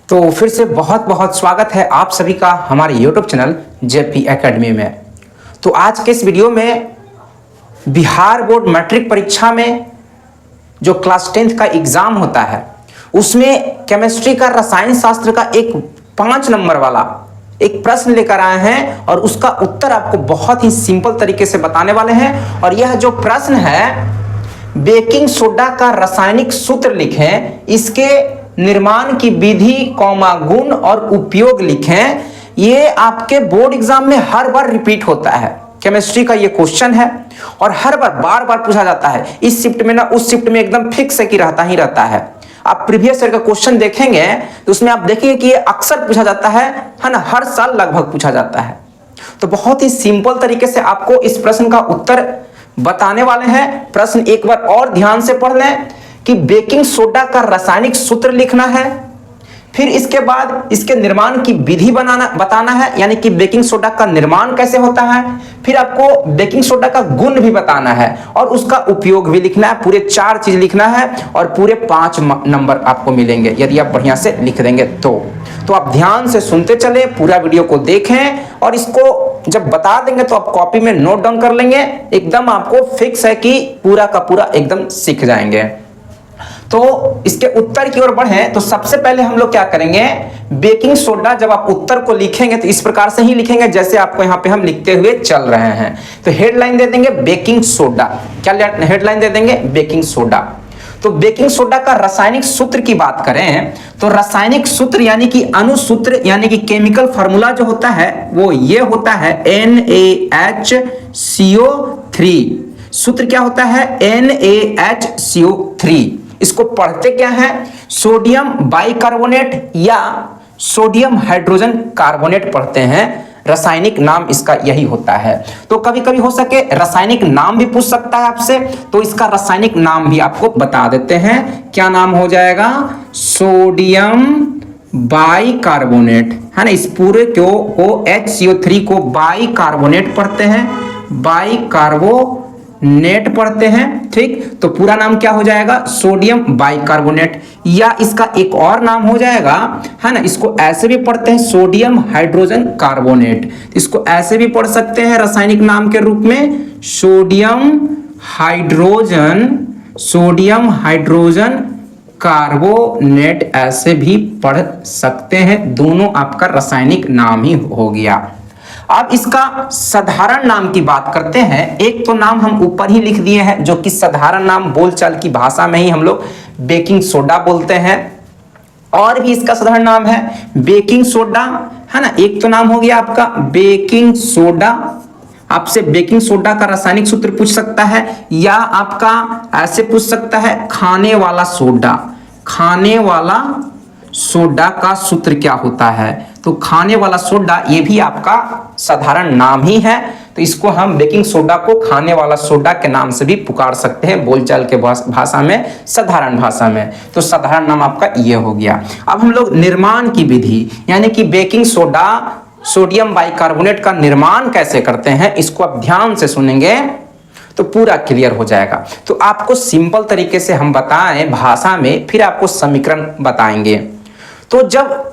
तो फिर से बहुत बहुत स्वागत है आप सभी का हमारे YouTube चैनल जेपी एकेडमी में। तो आज के इस वीडियो में बिहार बोर्ड मैट्रिक परीक्षा में जो क्लास 10th का एग्जाम होता है उसमें केमिस्ट्री का रसायन शास्त्र का एक 5 नंबर वाला एक प्रश्न लेकर आए हैं और उसका उत्तर आपको बहुत ही सिंपल तरीके से बताने वाले हैं। और यह जो प्रश्न है, बेकिंग सोडा का रासायनिक सूत्र लिखें, इसके निर्माण की विधि, गुण और उपयोग लिखें। ये आपके बोर्ड एग्जाम में हर बार रिपीट होता है। केमिस्ट्री का ये क्वेश्चन है और हर बार बार पूछा जाता है। इस शिफ्ट में ना उस शिफ्ट में एकदम फिक्स है कि रहता ही रहता है। आप प्रीवियस ईयर का क्वेश्चन देखेंगे तो उसमें आप देखेंगे कि ये अक्सर पूछा जाता है ना, हर साल लगभग पूछा जाता है। तो बहुत ही सिंपल तरीके से आपको इस प्रश्न का उत्तर बताने वाले हैं। प्रश्न एक बार और ध्यान से पढ़ लें कि बेकिंग सोडा का रासायनिक सूत्र लिखना है, फिर इसके बाद इसके निर्माण की विधि बताना है, यानी कि बेकिंग सोडा का निर्माण कैसे होता है, फिर आपको बेकिंग सोडा का गुण भी बताना है और उसका उपयोग भी लिखना है। पूरे 4 चीज लिखना है और पूरे 5 नंबर आपको मिलेंगे यदि आप बढ़िया से लिख देंगे तो आप ध्यान से सुनते चले, पूरा वीडियो को देखें और इसको जब बता देंगे तो आप कॉपी में नोट डाउन कर लेंगे। एकदम आपको फिक्स है कि पूरा का पूरा एकदम सीख जाएंगे। तो इसके उत्तर की ओर बढ़ें तो सबसे पहले हम लोग क्या करेंगे, बेकिंग सोडा जब आप उत्तर को लिखेंगे तो इस प्रकार से ही लिखेंगे जैसे आपको यहाँ पे हम लिखते हुए चल रहे हैं। तो हेडलाइन दे देंगे बेकिंग सोडा। क्या हेडलाइन दे देंगे? Baking soda. तो बेकिंग सोडा का रासायनिक सूत्र की बात करें तो रासायनिक सूत्र यानी कि अनुसूत्र यानी कि केमिकल फार्मूला जो होता है वो ये होता है NaHCO3। सूत्र क्या होता है? NaHCO3। इसको पढ़ते क्या है? सोडियम बाइकार्बोनेट या सोडियम हाइड्रोजन कार्बोनेट पढ़ते हैं। रासायनिक नाम इसका यही होता है। तो कभी कभी हो सके रासायनिक नाम भी पूछ सकता है आपसे, तो इसका रासायनिक नाम भी आपको बता देते हैं। क्या नाम हो जाएगा? सोडियम बाइकार्बोनेट, है ना। इस पूरे को HCO3 को बाइकार्बोनेट पढ़ते हैं, बाइकार्बोनेट पढ़ते हैं। ठीक, तो पूरा नाम क्या हो जाएगा? Sodium bicarbonate. या इसका एक और नाम हो जाएगा, है ना, इसको ऐसे भी पढ़ते हैं सोडियम हाइड्रोजन कार्बोनेट। इसको ऐसे भी पढ़ सकते हैं रासायनिक नाम के रूप में सोडियम हाइड्रोजन कार्बोनेट, ऐसे भी पढ़ सकते हैं। दोनों आपका रासायनिक नाम ही हो गया। अब इसका साधारण नाम की बात करते हैं। एक तो नाम हम ऊपर ही लिख दिए हैं जो कि साधारण नाम बोलचाल की भाषा में ही हम लोग बेकिंग सोडा बोलते हैं, और भी इसका साधारण नाम है बेकिंग सोडा, है ना। एक तो नाम हो गया आपका बेकिंग सोडा। आपसे बेकिंग सोडा का रासायनिक सूत्र पूछ सकता है, या आपका ऐसे पूछ सकता है खाने वाला सोडा। खाने वाला सोडा का सूत्र क्या होता है? तो खाने वाला सोडा ये भी आपका साधारण नाम ही है। तो इसको हम बेकिंग सोडा को खाने वाला सोडा के नाम से भी पुकार सकते हैं बोलचाल के भाषा में, साधारण भाषा में। तो साधारण नाम आपका ये हो गया। अब हम लोग निर्माण की विधि यानी कि बेकिंग सोडा सोडियम बाइकार्बोनेट का निर्माण कैसे करते हैं, इसको आप ध्यान से सुनेंगे तो पूरा क्लियर हो जाएगा। तो आपको सिंपल तरीके से हम बताएं भाषा में, फिर आपको समीकरण बताएंगे। तो जब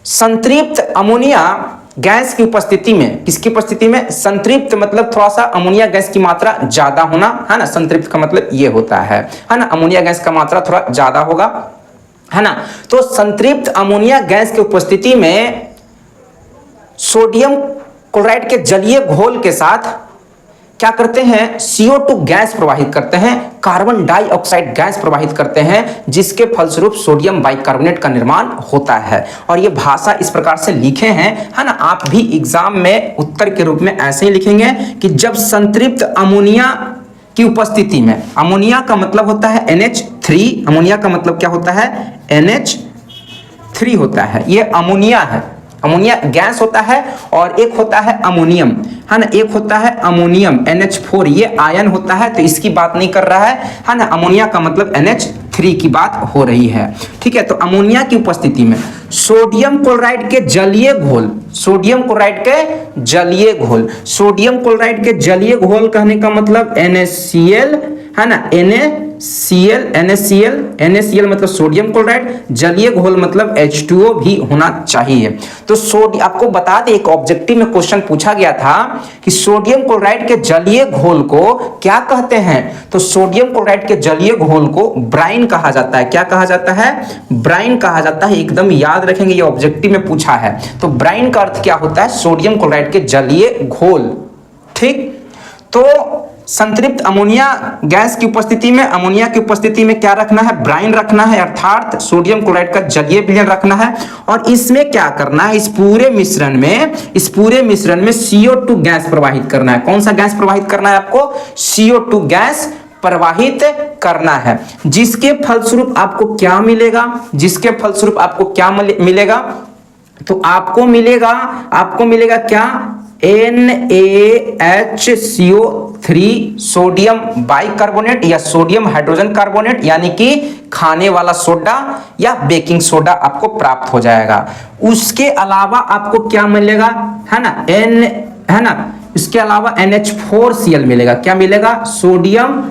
संतृप्त अमोनिया गैस की उपस्थिति में, किसकी उपस्थिति में? संतृप्त मतलब थोड़ा सा अमोनिया गैस की मात्रा ज्यादा होना, है ना। संतृप्त का मतलब ये होता है ना, अमोनिया गैस का मात्रा थोड़ा ज्यादा होगा, है ना। तो संतृप्त अमोनिया गैस की उपस्थिति में सोडियम क्लोराइड के जलीय घोल के साथ क्या करते हैं? CO2 गैस प्रवाहित करते हैं, कार्बन डाइऑक्साइड गैस प्रवाहित करते हैं, जिसके फलस्वरूप सोडियम बाइकार्बोनेट का निर्माण होता है। और ये भाषा इस प्रकार से लिखे हैं, है ना। आप भी एग्जाम में उत्तर के रूप में ऐसे ही लिखेंगे कि जब संतृप्त अमोनिया की उपस्थिति में, अमोनिया का मतलब होता है NH3, अमोनिया का मतलब क्या होता है? NH3 होता है। ये अमोनिया है, अमोनिया गैस होता है, और एक होता है अमोनियम, है ना। एक होता है अमोनियम NH4, ये आयन होता है। तो इसकी बात नहीं कर रहा है ना। अमोनिया का मतलब NH3 की बात हो रही है। ठीक है, तो अमोनिया की उपस्थिति में सोडियम क्लोराइड के जलीय घोल, सोडियम क्लोराइड के जलीय घोल, सोडियम क्लोराइड के जलीय घोल कहने का मतलब NaCl है ना, NaCl मतलब सोडियम क्लोराइड, जलीय घोल मतलब H2O भी होना चाहिए। तो आपको बता दें, एक ऑब्जेक्टिव में क्वेश्चन पूछा गया था कि सोडियम क्लोराइड के जलीय घोल को क्या कहते हैं, तो सोडियम क्लोराइड के जलीय घोल को ब्राइन कहा जाता है। क्या कहा जाता है? ब्राइन कहा जाता है। एकदम याद रखेंगे, ये ऑब्जेक्टिव में पूछा है। तो ब्राइन का अर्थ क्या होता है? सोडियम क्लोराइड के जलीय घोल। ठीक, तो संतृप्त अमोनिया गैस की उपस्थिति में, अमोनिया की उपस्थिति में क्या रखना है? ब्राइन रखना है, अर्थात सोडियम क्लोराइड का जलीय विलयन रखना है। और इसमें क्या करना है? इस पूरे मिश्रण में CO2 गैस प्रवाहित करना है। कौन सा गैस प्रवाहित करना है आपको? CO2 गैस प्रवाहित करना है, जिसके फलस्वरूप आपको क्या मिलेगा? तो आपको मिलेगा क्या? NaHCO3 सोडियम बाइकार्बोनेट या सोडियम हाइड्रोजन कार्बोनेट, यानी कि खाने वाला सोडा या बेकिंग सोडा आपको प्राप्त हो जाएगा। उसके अलावा आपको क्या मिलेगा? है ना, इसके अलावा NH4Cl मिलेगा। क्या मिलेगा? सोडियम,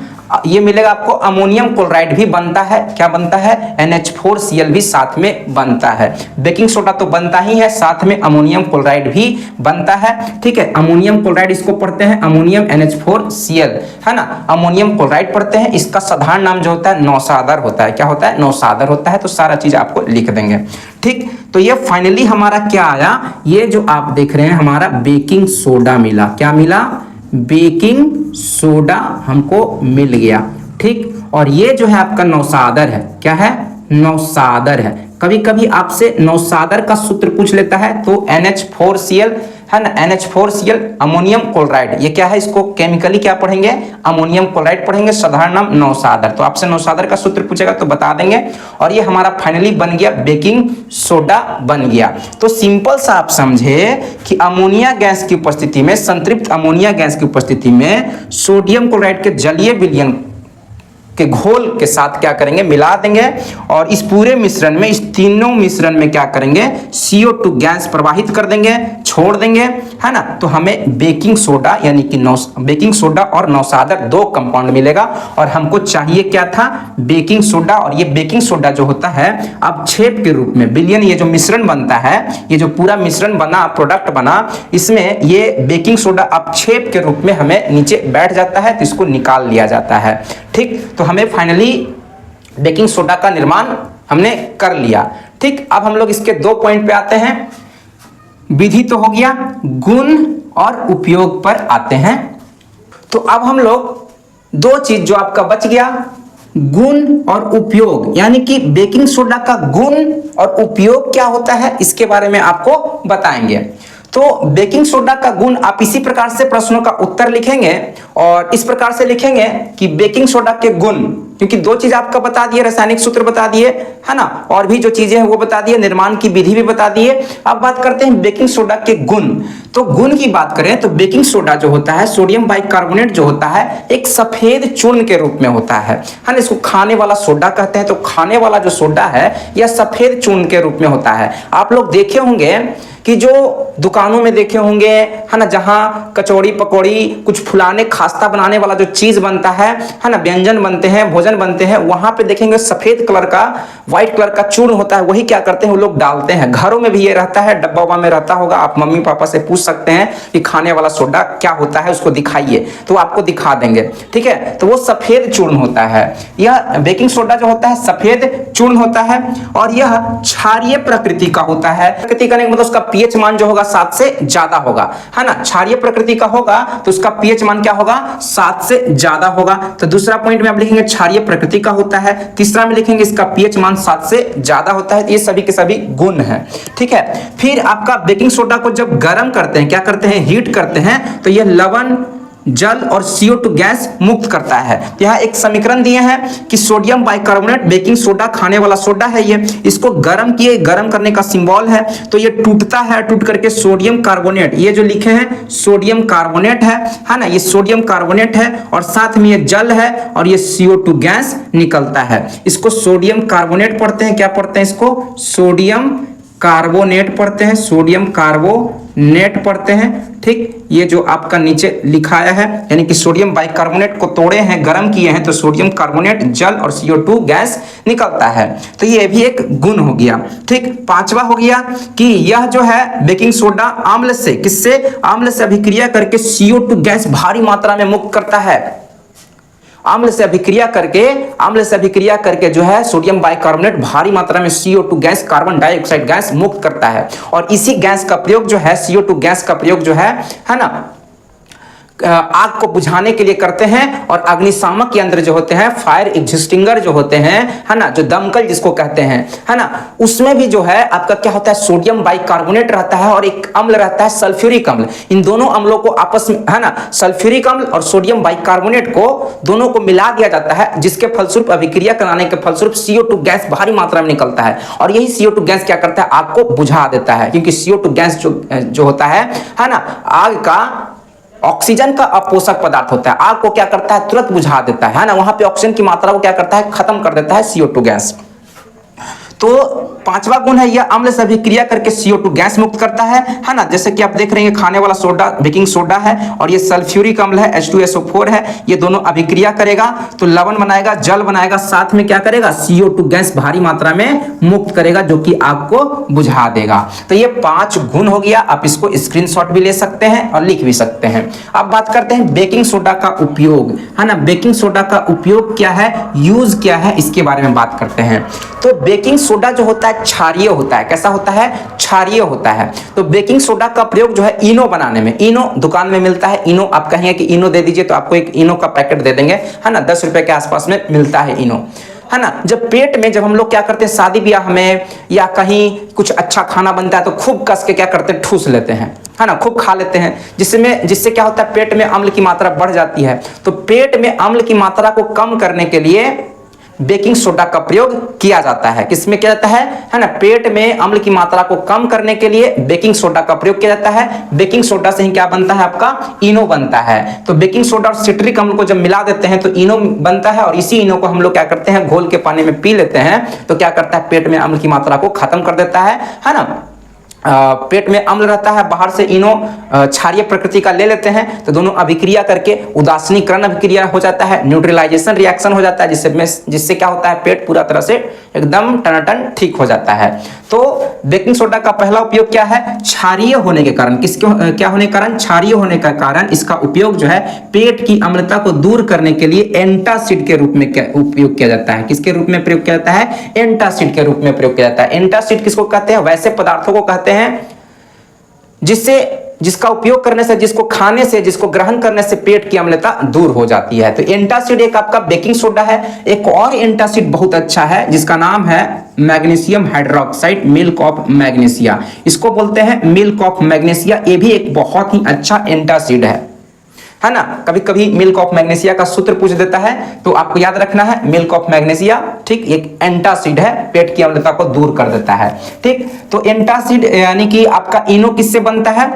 ये मिलेगा आपको। अमोनियम क्लोराइड भी बनता है। क्या बनता है? NH4Cl भी साथ में बनता है। बेकिंग सोडा तो बनता ही है, साथ में अमोनियम क्लोराइड भी बनता है। ठीक है, अमोनियम क्लोराइड इसको पढ़ते हैं अमोनियम NH4Cl, है ना, अमोनियम क्लोराइड पढ़ते हैं। इसका साधारण नाम जो होता है नौसादर होता है। क्या होता है? नौसादर होता है। तो सारा चीज आपको लिख देंगे। ठीक, तो ये फाइनली हमारा क्या आया? ये जो आप देख रहे हैं हमारा बेकिंग सोडा मिला। क्या मिला? बेकिंग सोडा हमको मिल गया। ठीक, और ये जो है आपका नौसादर है। क्या है? नौसादर है। कभी कभी आपसे नौसादर का सूत्र पूछ लेता है, तो NH4Cl, है ना, NH4Cl अमोनियम क्लोराइड। ये क्या है? इसको केमिकली क्या पढ़ेंगे? अमोनियम क्लोराइड पढ़ेंगे। साधारण नाम नौसादर। तो आपसे नौसादर का सूत्र पूछेगा तो बता देंगे। और ये हमारा फाइनली बन गया बेकिंग सोडा बन गया। तो सिंपल सा आप समझे कि अमोनिया गैस की उपस्थिति में, संतृप्त अमोनिया गैस की उपस्थिति में सोडियम क्लोराइड के जलीय विलयन के घोल के साथ क्या करेंगे? मिला देंगे। और इस पूरे मिश्रण में, इस तीनों मिश्रण में क्या करेंगे? CO2 गैस प्रवाहित कर देंगे, छोड़ देंगे, है ना। तो हमें बेकिंग सोडा यानी कि बेकिंग सोडा और नौसादर दो कंपाउंड मिलेगा। और हमको चाहिए क्या था? Baking soda. और ये बेकिंग सोडा जो होता है अपक्षेप के रूप में विलयन, ये जो मिश्रण बनता है, ये जो पूरा मिश्रण बना, प्रोडक्ट बना, इसमें ये बेकिंग सोडा अपक्षेप के रूप में हमें नीचे बैठ जाता है, तो इसको निकाल लिया जाता है। ठीक, तो हमें फाइनली बेकिंग सोडा का निर्माण हमने कर लिया। ठीक, अब हम लोग इसके दो पॉइंट पे आते हैं। विधि तो हो गया, गुण और उपयोग पर आते हैं। तो अब हम लोग दो चीज जो आपका बच गया, गुण और उपयोग, यानी कि बेकिंग सोडा का गुण और उपयोग क्या होता है, इसके बारे में आपको बताएंगे। तो बेकिंग सोडा का गुण आप इसी प्रकार से प्रश्नों का उत्तर लिखेंगे और इस प्रकार से लिखेंगे कि बेकिंग सोडा के गुण, क्योंकि दो चीज आपका बता दिए, रासायनिक सूत्र बता दिए, है ना, और भी जो चीजें हैं वो बता दिए, निर्माण की विधि भी बता दिए। अब बात करते हैं बेकिंग सोडा के गुण। तो गुण की बात करें तो बेकिंग सोडा जो होता है, सोडियम बाइकार्बोनेट जो होता है, एक सफेद चूर्ण के रूप में होता है ना। इसको खाने वाला सोडा कहते हैं। तो खाने वाला जो सोडा है यह सफेद चूर्ण के रूप में होता है। आप लोग देखे होंगे कि जो दुकानों में देखे होंगे, है ना, जहां कचौड़ी पकौड़ी, कुछ फुलाने खास्ता बनाने वाला जो चीज बनता है ना, व्यंजन बनते हैं, भोजन बनते हैं, वहां पे देखेंगे सफेद कलर का, व्हाइट कलर का चूर्ण होता है। वही क्या करते हैं वो लोग डालते हैं। घरों में भी ये रहता है, डब्बा उब्बा में रहता होगा। आप मम्मी पापा से पूछ सकते हैं कि खाने वाला सोडा क्या होता है, उसको दिखाइए, तो आपको दिखा देंगे। ठीक है, तो वो सफेद चूर्ण होता है। यह बेकिंग सोडा जो होता है सफेद चूर्ण होता है और यह क्षारीय प्रकृति का होता है। प्रकृति का मतलब उसका पीएच मान जो होगा 7 से ज्यादा होगा, है ना। क्षारीय प्रकृति का होगा तो उसका पीएच मान क्या होगा? 7 से ज्यादा होगा। तो दूसरा पॉइंट में आप लिखेंगे क्षारीय प्रकृति का होता है। तीसरा में लिखेंगे इसका पीएच मान 7 से ज्यादा होता है। ये सभी के सभी गुण हैं। ठीक है, फिर आपका बेकिंग सोडा को जब गर्म करते हैं, क्या करते हैं? हीट करते हैं, तो यह लवण, जल और CO2 गैस मुक्त करता है। यहाँ एक समीकरण दिए हैं कि सोडियम बाइकार्बोनेट बेकिंग सोडा खाने वाला सोडा है, ये इसको गर्म किए, गर्म करने का सिंबल है, तो ये टूटता है, टूट करके सोडियम कार्बोनेट, ये जो लिखे हैं सोडियम कार्बोनेट है ना, ये सोडियम कार्बोनेट है और साथ में ये जल है और ये CO2 गैस निकलता है। इसको सोडियम कार्बोनेट पढ़ते हैं। क्या पढ़ते हैं इसको? सोडियम कार्बोनेट पढ़ते हैं, सोडियम कार्बोनेट पढ़ते हैं। ठीक, ये जो आपका नीचे लिखाया है, यानी कि सोडियम बाइकार्बोनेट को तोड़े हैं, गर्म किए हैं तो सोडियम कार्बोनेट जल और CO2 गैस निकलता है। तो ये भी एक गुण हो गया। ठीक, पांचवा हो गया कि यह जो है बेकिंग सोडा अम्ल से, किससे, अम्ल से अभिक्रिया करके CO2 गैस भारी मात्रा में मुक्त करता है। अम्ल से अभिक्रिया करके जो है सोडियम बाइकार्बोनेट भारी मात्रा में CO2 gas, carbon dioxide gas मुक्त करता है। और इसी गैस का प्रयोग जो है, CO2 गैस का प्रयोग जो है ना, आग को बुझाने के लिए करते हैं। और अग्निशामक यंत्र जो होते हैं, फायर एक्सटिंग्विशर जो होते हैं, है ना, जो दमकल जिसको कहते हैं, है ना, उसमें भी जो है आपका क्या होता है, सोडियम बाइकार्बोनेट रहता है और एक अम्ल रहता है सल्फ्यूरिक अम्ल। इन दोनों अम्लों को आपस में, है ना, सल्फ्यूरिक अम्ल और सोडियम बाइकार्बोनेट को दोनों को मिला दिया जाता है, जिसके फलस्वरूप अभिक्रिया कराने के फलस्वरूप CO2 गैस भारी मात्रा में निकलता है। और यही CO2 गैस क्या करता है, आग को बुझा देता है। क्योंकि CO2 गैस जो होता है ना, आग का ऑक्सीजन का अपोषक पदार्थ होता है, आग को क्या करता है, तुरंत बुझा देता है ना, वहां पे ऑक्सीजन की मात्रा को क्या करता है, खत्म कर देता है CO2 गैस। तो पांचवा गुण है, यह अम्ल से अभिक्रिया करके CO2 गैस मुक्त करता है ना। जैसे कि आप देख रहे हैं, खाने वाला सोडा बेकिंग सोडा है और ये सल्फ्यूरिक अम्ल है, H2SO4 है। ये दोनों अभिक्रिया करेगा तो लवण बनाएगा, जल बनाएगा, साथ में क्या करेगा, CO2 गैस भारी मात्रा में मुक्त करेगा, जो कि आग को बुझा देगा। तो ये 5 गुण हो गया। आप इसको स्क्रीनशॉट भी ले सकते हैं और लिख भी सकते हैं। अब बात करते हैं बेकिंग सोडा का उपयोग, है ना। बेकिंग सोडा का उपयोग क्या है, यूज क्या है, इसके बारे में बात करते हैं। तो बेकिंग सोडा जो होता है क्षारीय होता है। कैसा होता है, क्षारीय होता है। तो बेकिंग सोडा का प्रयोग जो है इनो बनाने में, इनो दुकान में मिलता है, इनो आप कहेंगे कि इनो दे दीजिए तो आपको एक इनो का पैकेट दे देंगे, है ना, 10 रुपए के आसपास में मिलता है इनो, है ना। जब पेट में, जब हम लोग क्या करते हैं शादी ब्याह में या कहीं कुछ अच्छा खाना बनता है तो खूब कस के क्या करते हैं, ठूस लेते हैं, है ना, खूब खा लेते हैं, जिससे क्या होता है, पेट में अम्ल की मात्रा बढ़ जाती है। तो पेट में अम्ल की मात्रा को कम करने के लिए बेकिंग सोडा का प्रयोग किया जाता है। किसमें किया जाता है ना, पेट में अम्ल की मात्रा को कम करने के लिए बेकिंग सोडा का प्रयोग किया जाता है। बेकिंग सोडा से ही क्या बनता है, आपका इनो बनता है। तो बेकिंग सोडा और सिट्रिक अम्ल को जब मिला देते हैं तो इनो बनता है, और इसी इनो को हम लोग क्या करते हैं, घोल के पानी में पी लेते हैं तो क्या करता है, पेट में अम्ल की मात्रा को खत्म कर देता है ना। पेट में अम्ल रहता है, बाहर से इनो क्षारीय प्रकृति का ले लेते हैं तो दोनों अभिक्रिया करके उदासीनीकरण अभिक्रिया हो जाता है, न्यूट्रलाइजेशन रिएक्शन हो जाता है, जिससे क्या होता है, पेट पूरा तरह से एकदम टनाटन ठीक हो जाता है। तो बेकिंग सोडा का पहला उपयोग क्या है, क्षारीय होने के कारण, क्या होने के कारण, क्षारीय होने का कारण इसका उपयोग जो है पेट की अम्लता को दूर करने के लिए एंटासिड के रूप में उपयोग किया जाता है। किसके रूप में प्रयोग किया जाता है, एंटासिड के रूप में प्रयोग किया जाता है। एंटासिड किसको कहते हैं, वैसे पदार्थों को कहते हैं जिसका उपयोग करने से, जिसको खाने से, जिसको ग्रहण करने से पेट की अम्लता दूर हो जाती है। तो एंटासिड एक आपका बेकिंग सोडा है। एक और एंटासिड बहुत अच्छा है जिसका नाम है magnesium hydroxide, milk of magnesia, इसको बोलते हैं मिल्क ऑफ मैग्नीशिया। ये भी एक बहुत ही अच्छा एंटासिड है ना। कभी कभी मिल्क ऑफ मैग्नीशिया का सूत्र पूछ देता है तो आपको याद रखना है, मिल्क ऑफ मैग्नीशिया, ठीक, एक एंटासिड है, पेट की अम्लता को दूर कर देता है। ठीक, तो एंटासिड यानी कि आपका इनो किससे बनता है,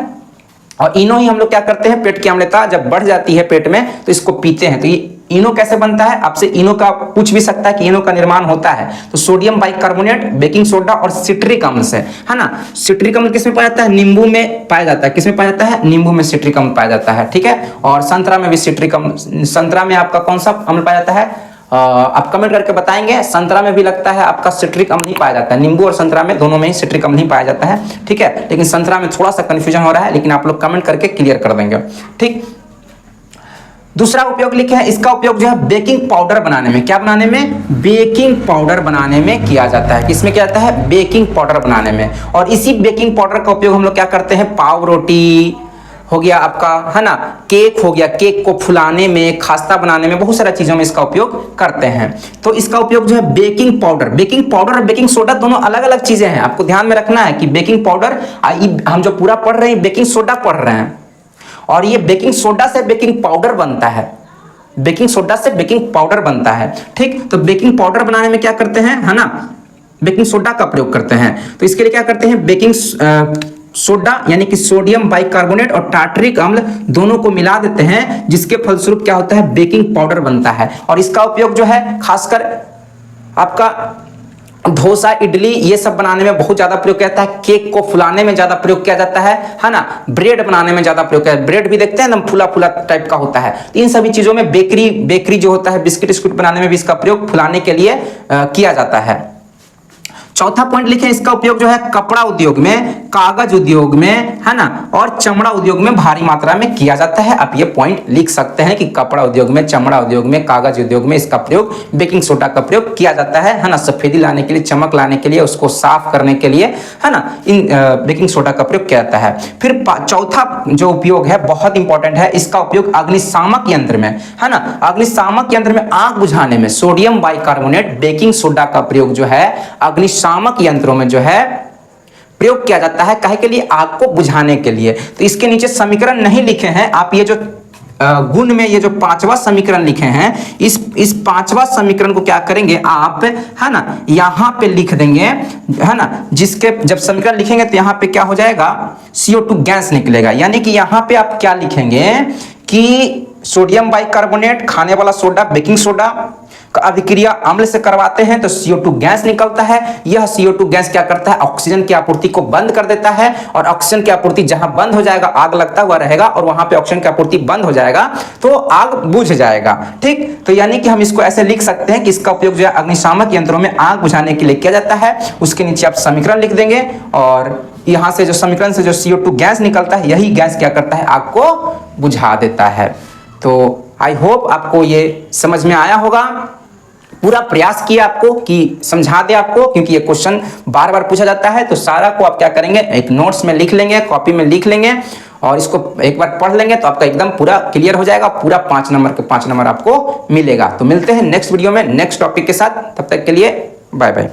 और इनो ही हम लोग क्या करते हैं, पेट की अम्लता जब बढ़ जाती है पेट में तो इसको पीते हैं। तो ये इनो कैसे बनता है, आपसे इनो का पूछ भी सकता है कि इनो का निर्माण होता है तो सोडियम बाइकार्बोनेट, बेकिंग सोडा और सिट्रिक अम्ल से, है ना। सिट्रिक अम्ल किसमें पाया जाता है, नींबू में पाया जाता है। किसमें पाया जाता है, नींबू में सिट्रिक अम्ल पाया जाता है, ठीक है। और संतरा में भी सिट्रिक अम्ल, संतरा में आपका कौन सा अम्ल पाया जाता है, आप कमेंट करके बताएंगे। संतरा में भी लगता है आपका सिट्रिक अम्ल ही पाया जाता है, नींबू और संतरा में दोनों में ही सिट्रिक अम्ल ही पाया जाता है, ठीक है। लेकिन संतरा में थोड़ा सा कंफ्यूजन हो रहा है, लेकिन आप लोग कमेंट करके क्लियर कर देंगे, ठीक। दूसरा उपयोग लिखे हैं, इसका उपयोग जो है बेकिंग पाउडर बनाने में, क्या बनाने में, बेकिंग पाउडर बनाने में किया जाता है। किसमें किया जाता है, बेकिंग पाउडर बनाने में। और इसी बेकिंग पाउडर का उपयोग हम लोग क्या करते हैं, पाव रोटी हो गया आपका, है ना, केक हो गया, केक को फुलाने में, खास्ता बनाने में, बहुत सारी चीजों में इसका उपयोग करते हैं। तो इसका उपयोग जो है बेकिंग पाउडर और बेकिंग सोडा दोनों अलग अलग चीजें हैं। आपको ध्यान में रखना है कि बेकिंग पाउडर, हम जो पूरा पढ़ रहे हैं बेकिंग सोडा पढ़ रहे हैं, और ये बेकिंग सोडा से बेकिंग पाउडर बनता है, बेकिंग सोडा से बेकिंग पाउडर बनता है, ठीक। तो बेकिंग पाउडर बनाने में क्या करते हैं, है ना, बेकिंग सोडा का प्रयोग करते हैं। तो इसके लिए क्या करते हैं, बेकिंग सोडा यानी कि सोडियम बाइकार्बोनेट और टार्टरिक अम्ल दोनों को मिला देते हैं, जिसके फलस्वरूप क्या होता है, बेकिंग पाउडर बनता है। और इसका उपयोग जो है खासकर आपका डोसा, इडली ये सब बनाने में बहुत ज्यादा प्रयोग किया जाता है। केक को फुलाने में ज्यादा प्रयोग किया जाता है ना। ब्रेड बनाने में ज्यादा प्रयोग किया जाता है। ब्रेड भी देखते हैं एकदम फुला फुला टाइप का होता है। तो इन सभी चीजों में बेकरी जो होता है, बिस्किट बिस्कुट बनाने में भी इसका प्रयोग फुलाने के लिए किया जाता है। चौथा पॉइंट लिखें, इसका उपयोग जो है कपड़ा उद्योग में, कागज उद्योग में, है ना, और चमड़ा उद्योग में भारी मात्रा में किया जाता है। आप ये पॉइंट लिख सकते हैं कि कपड़ा उद्योग में, चमड़ा उद्योग में, कागज उद्योग में इसका प्रयोग, बेकिंग सोडा का प्रयोग किया जाता है ना। सफेदी लाने के लिए, चमक लाने के लिए, उसको साफ करने के लिए, है ना, इन बेकिंग सोडा का प्रयोग किया जाता है। फिर चौथा जो उपयोग है बहुत इंपॉर्टेंट है, इसका उपयोग अग्निशामक यंत्र में, है ना। अग्निशामक यंत्र में आग बुझाने में सोडियम बाइकार्बोनेट, बेकिंग सोडा का प्रयोग जो है अग्निशामक यंत्रों में जो है प्रयोग किया जाता है। काहे के लिए? आग को बुझाने के लिए। तो इसके नीचे समीकरण नहीं लिखे हैं आप, ये जो गुण में ये जो पांचवा समीकरण लिखे हैं, इस पांचवा समीकरण को क्या करेंगे आप, है ना, यहां पे लिख देंगे, है ना। जिसके जब समीकरण लिखेंगे तो यहां पे क्या हो जाएगा, CO2 गैस निकलेगा। यानी कि यहां पे आप क्या लिखेंगे कि सोडियम बाइकार्बोनेट, खाने वाला सोडा, बेकिंग सोडा का अभिक्रिया अम्ल से करवाते हैं तो CO2 गैस निकलता है। यह CO2 गैस क्या करता है, ऑक्सीजन की आपूर्ति को बंद कर देता है, और ऑक्सीजन की आपूर्ति जहां बंद हो जाएगा, आग लगता हुआ रहेगा, और वहां पे ऑक्सीजन की आपूर्ति बंद हो जाएगा तो आग बुझ जाएगा। ठीक, तो यानी कि हम इसको ऐसे लिख सकते हैं कि इसका उपयोग जो है अग्निशामक यंत्रों में आग बुझाने के लिए किया जाता है। उसके नीचे आप समीकरण लिख देंगे, और यहां से जो समीकरण से जो CO2 गैस निकलता है, यही गैस क्या करता है, आग को बुझा देता है। तो आई होप आपको ये समझ में आया होगा। पूरा प्रयास किया आपको कि समझा दे आपको, क्योंकि ये क्वेश्चन बार बार पूछा जाता है। तो सारा को आप क्या करेंगे, एक नोट्स में लिख लेंगे, कॉपी में लिख लेंगे, और इसको एक बार पढ़ लेंगे तो आपका एकदम पूरा क्लियर हो जाएगा। पूरा 5 नंबर के 5 नंबर आपको मिलेगा। तो मिलते हैं नेक्स्ट वीडियो में नेक्स्ट टॉपिक के साथ। तब तक के लिए बाय बाय।